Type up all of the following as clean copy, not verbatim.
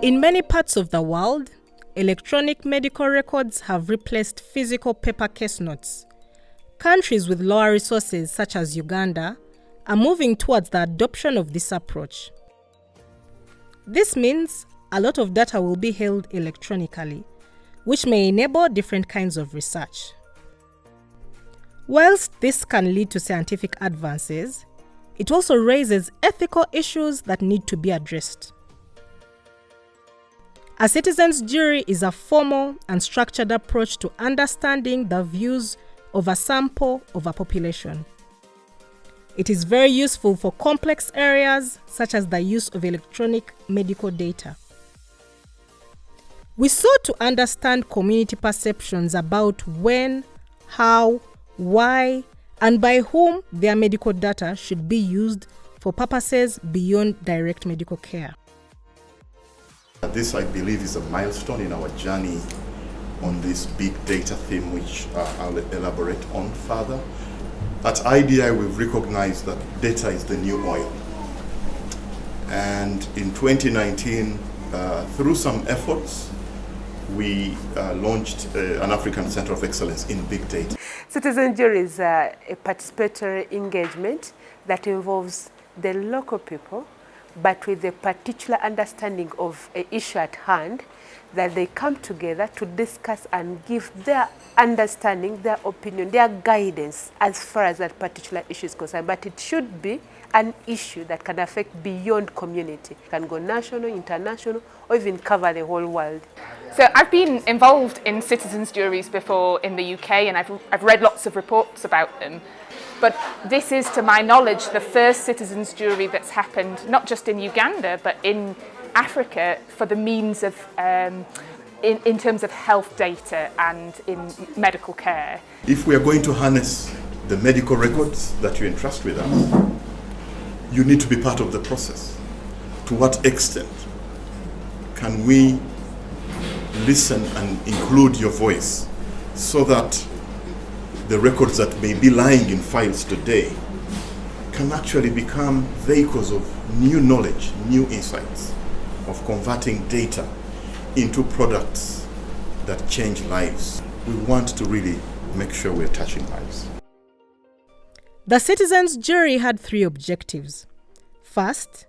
In many parts of the world, electronic medical records have replaced physical paper case notes. Countries with lower resources, such as Uganda, are moving towards the adoption of this approach. This means a lot of data will be held electronically, which may enable different kinds of research. Whilst this can lead to scientific advances, it also raises ethical issues that need to be addressed. A citizen's jury is a formal and structured approach to understanding the views of a sample of a population. It is very useful for complex areas such as the use of electronic medical data. We sought to understand community perceptions about when, how, why, and by whom their medical data should be used for purposes beyond direct medical care. This, I believe, is a milestone in our journey on this big data theme, which I'll elaborate on further. At IDI, we've recognized that data is the new oil. And in 2019, through some efforts, we launched an African Center of Excellence in Big Data. Citizen jury is a participatory engagement that involves the local people, but with a particular understanding of an issue at hand, that they come together to discuss and give their understanding, their opinion, their guidance as far as that particular issue is concerned. But it should be an issue that can affect beyond community. It can go national, international, or even cover the whole world. So I've been involved in citizens' juries before in the UK, and I've read lots of reports about them. But this is, to my knowledge, the first citizens' jury that's happened, not just in Uganda, but in Africa, for the means of, in terms of health data and in medical care. If we are going to harness the medical records that you entrust with us, you need to be part of the process. To what extent can we listen and include your voice so that the records that may be lying in files today can actually become vehicles of new knowledge, new insights, of converting data into products that change lives. We want to really make sure we're touching lives. The citizens' jury had three objectives. First,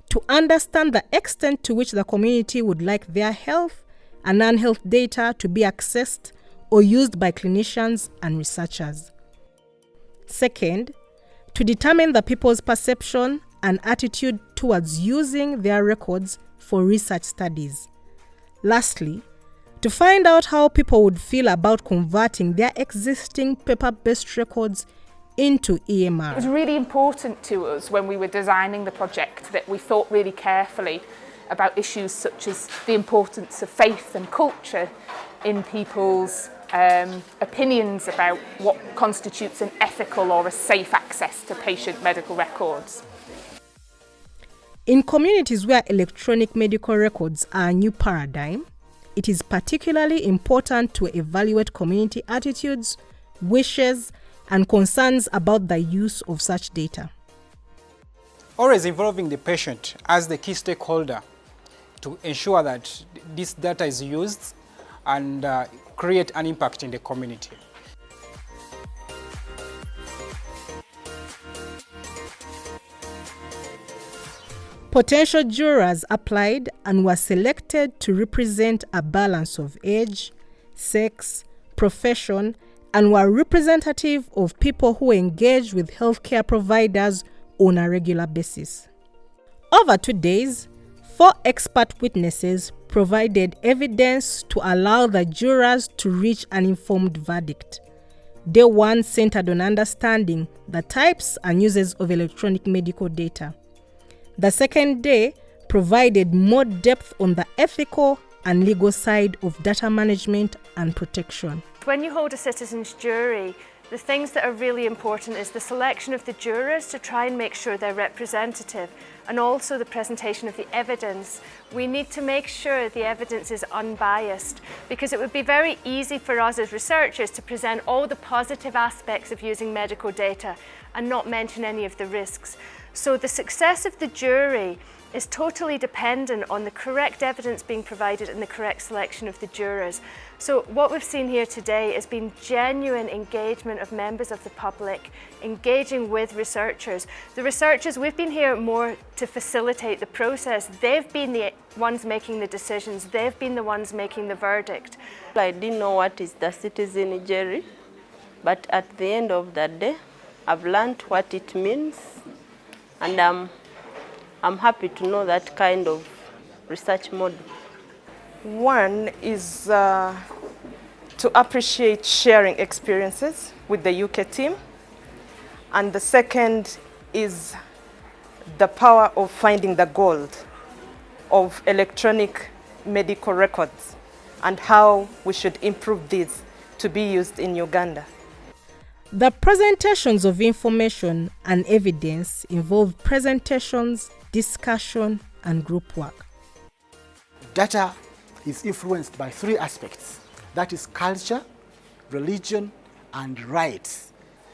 to understand the extent to which the community would like their health and non-health data to be accessed or used by clinicians and researchers. Second, to determine the people's perception and attitude towards using their records for research studies. Lastly, to find out how people would feel about converting their existing paper-based records into EMR. It was really important to us when we were designing the project that we thought really carefully about issues such as the importance of faith and culture in people's opinions about what constitutes an ethical or a safe access to patient medical records. In communities where electronic medical records are a new paradigm, it is particularly important to evaluate community attitudes, wishes, and concerns about the use of such data. Always involving the patient as the key stakeholder to ensure that this data is used and create an impact in the community. Potential jurors applied and were selected to represent a balance of age, sex, profession, and were representative of people who engage with healthcare providers on a regular basis. Over 2 days, 4 expert witnesses provided evidence to allow the jurors to reach an informed verdict. Day 1 centered on understanding the types and uses of electronic medical data. The second day provided more depth on the ethical and legal side of data management and protection. When you hold a citizens' jury, the things that are really important is the selection of the jurors to try and make sure they're representative, and also the presentation of the evidence. We need to make sure the evidence is unbiased, because it would be very easy for us as researchers to present all the positive aspects of using medical data and not mention any of the risks. So the success of the jury is totally dependent on the correct evidence being provided and the correct selection of the jurors. So what we've seen here today has been genuine engagement of members of the public, engaging with researchers. The researchers, we've been here more to facilitate the process. They've been the ones making the decisions. They've been the ones making the verdict. I didn't know what is the citizen jury, but at the end of the day, I've learned what it means, and I'm happy to know that kind of research model. One is to appreciate sharing experiences with the UK team. And the second is the power of finding the gold of electronic medical records and how we should improve these to be used in Uganda. The presentations of information and evidence involve presentations, discussion, and group work. Data is influenced by three aspects. That is culture, religion, and rights.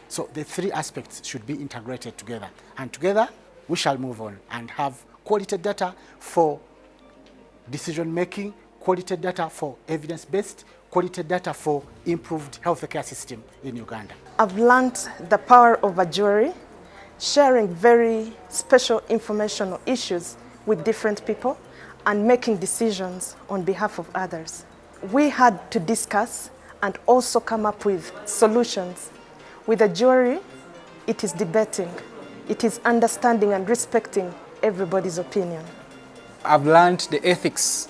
So the three aspects should be integrated together. And together, we shall move on and have quality data for decision making, quality data for evidence-based, quality data for improved healthcare system in Uganda. I've learned the power of a jury, sharing very special informational issues with different people and making decisions on behalf of others. We had to discuss and also come up with solutions. With a jury, it is debating, it is understanding and respecting everybody's opinion. I've learned the ethics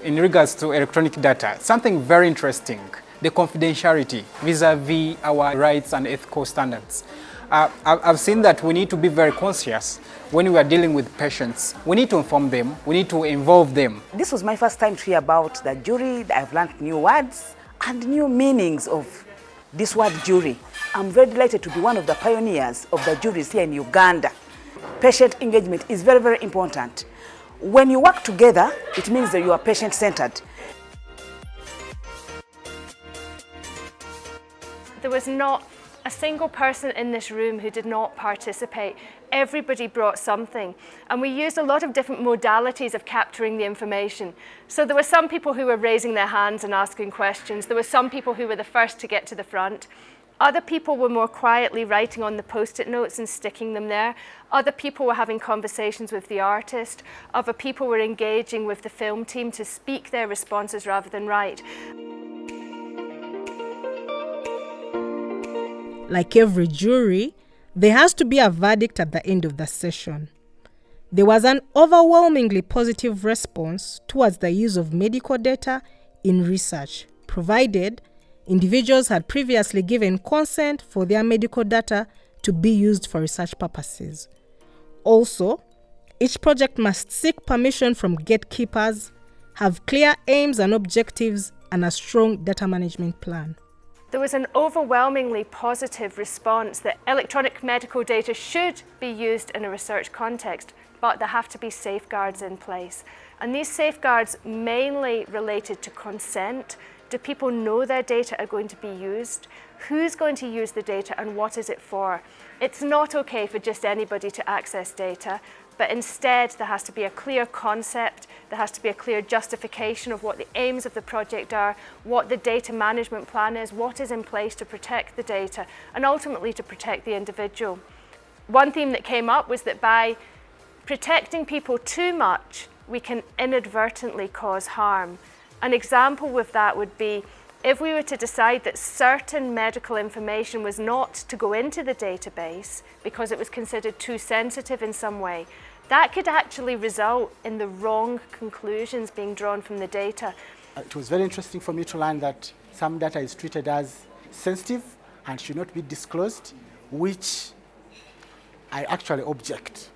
in regards to electronic data, something very interesting, the confidentiality vis-a-vis our rights and ethical standards. I've seen that we need to be very conscious when we are dealing with patients. We need to inform them, we need to involve them. This was my first time to hear about the jury. I've learned new words and new meanings of this word jury. I'm very delighted to be one of the pioneers of the juries here in Uganda. Patient engagement is very, very important. When you work together, it means that you are patient-centered. There was not a single person in this room who did not participate. Everybody brought something, and we used a lot of different modalities of capturing the information. So there were some people who were raising their hands and asking questions. There were some people who were the first to get to the front. Other people were more quietly writing on the post-it notes and sticking them there. Other people were having conversations with the artist. Other people were engaging with the film team to speak their responses rather than write. Like every jury, there has to be a verdict at the end of the session. There was an overwhelmingly positive response towards the use of medical data in research, provided individuals had previously given consent for their medical data to be used for research purposes. Also, each project must seek permission from gatekeepers, have clear aims and objectives, and a strong data management plan. There was an overwhelmingly positive response that electronic medical data should be used in a research context, but there have to be safeguards in place. And these safeguards mainly related to consent. Do people know their data are going to be used? Who's going to use the data and what is it for? It's not okay for just anybody to access data, but instead there has to be a clear concept, there has to be a clear justification of what the aims of the project are, what the data management plan is, what is in place to protect the data, and ultimately to protect the individual. One theme that came up was that by protecting people too much, we can inadvertently cause harm. An example with that would be if we were to decide that certain medical information was not to go into the database because it was considered too sensitive in some way, that could actually result in the wrong conclusions being drawn from the data. It was very interesting for me to learn that some data is treated as sensitive and should not be disclosed, which I actually object.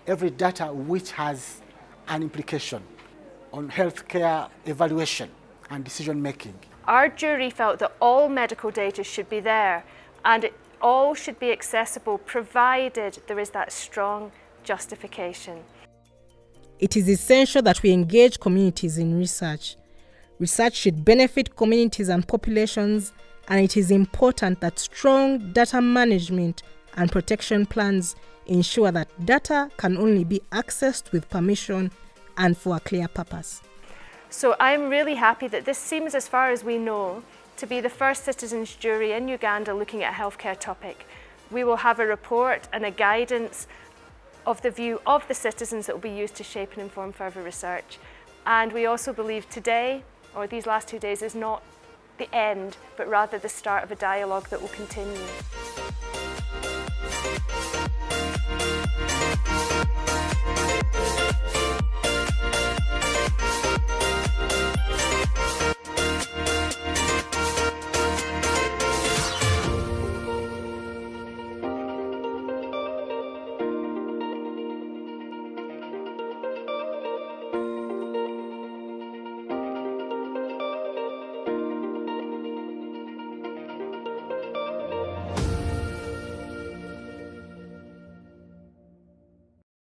Every data which has an implication on healthcare evaluation and decision making. Our jury felt that all medical data should be there and it all should be accessible provided there is that strong justification. It is essential that we engage communities in research. Research should benefit communities and populations, and it is important that strong data management and protection plans ensure that data can only be accessed with permission and for a clear purpose. So I'm really happy that this seems, as far as we know, to be the first citizens' jury in Uganda looking at a healthcare topic. We will have a report and a guidance of the view of the citizens that will be used to shape and inform further research. And we also believe today, or these last 2 days, is not the end, but rather the start of a dialogue that will continue.